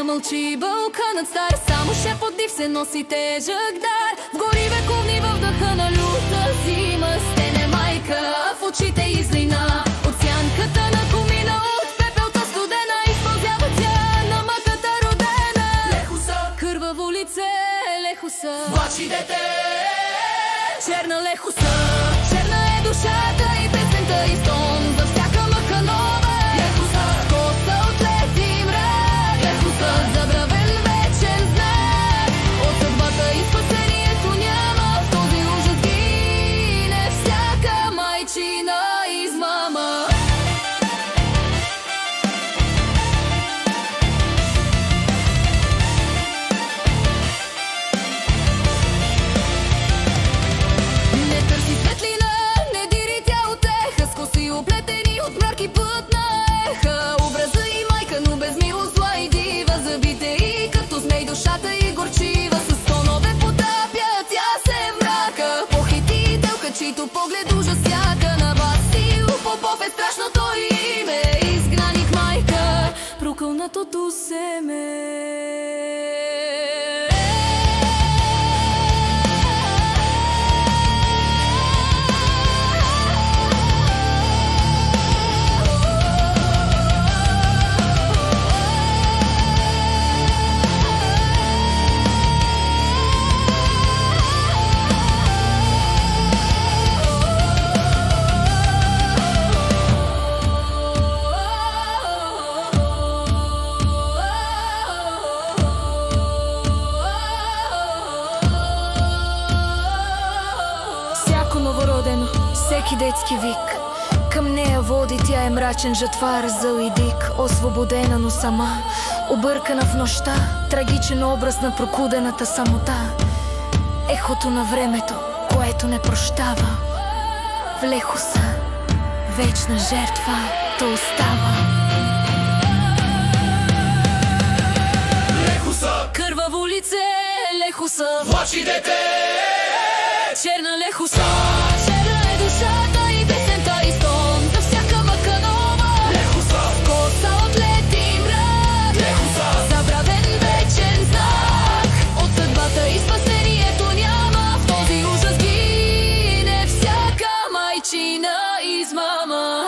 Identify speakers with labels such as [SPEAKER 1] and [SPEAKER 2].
[SPEAKER 1] Мълчи вълканът стар, само шепот див се носи тежък дар. В гори вековни във вдъха на люта зима стене майка в очите излина. От сянката на комина, от пепелта студена изпълзява тя на мъката родена. Лехуса, кърваво лице, лехуса, плачи дете, черна лехуса. Черна е душата и песента и стон за всяка мъка нова. Лехуса, коса от лед и мрак, лехуса, забравен вечен знак. От съдбата и спасението няма, в този ужас гине всяка майчина измама. Не търси светлина, не дири тя утеха, с коси оплетени от мрак и път на еха. Образа и майка, но без милост, зла и дива, забите и като змей душата и горчива. С тонове потапя тя се мрака, похитителка, чийто поглед ужасяка. На Васил Попов е страшното име, изгнаник майка, прокълнатото семе. Новородено, всеки детски вик към нея води, тя е мрачен жатвар, зъл и дик. Освободена, но сама, объркана в нощта, трагичен образ на прокудената самота. Ехото на времето, което не прощава. В лехуса вечна жертва то остава.
[SPEAKER 2] Лехуса,
[SPEAKER 1] кърваво лице, лехуса,
[SPEAKER 2] плачи дете,
[SPEAKER 1] черна лехуса. Черна е душата и песента и стон за всяка мъка нова.
[SPEAKER 2] Лехуса,
[SPEAKER 1] коса от лед и мрак,
[SPEAKER 2] лехуса,
[SPEAKER 1] забравен вечен знак. От съдбата и спасението няма, в този ужас гине всяка майчина измама.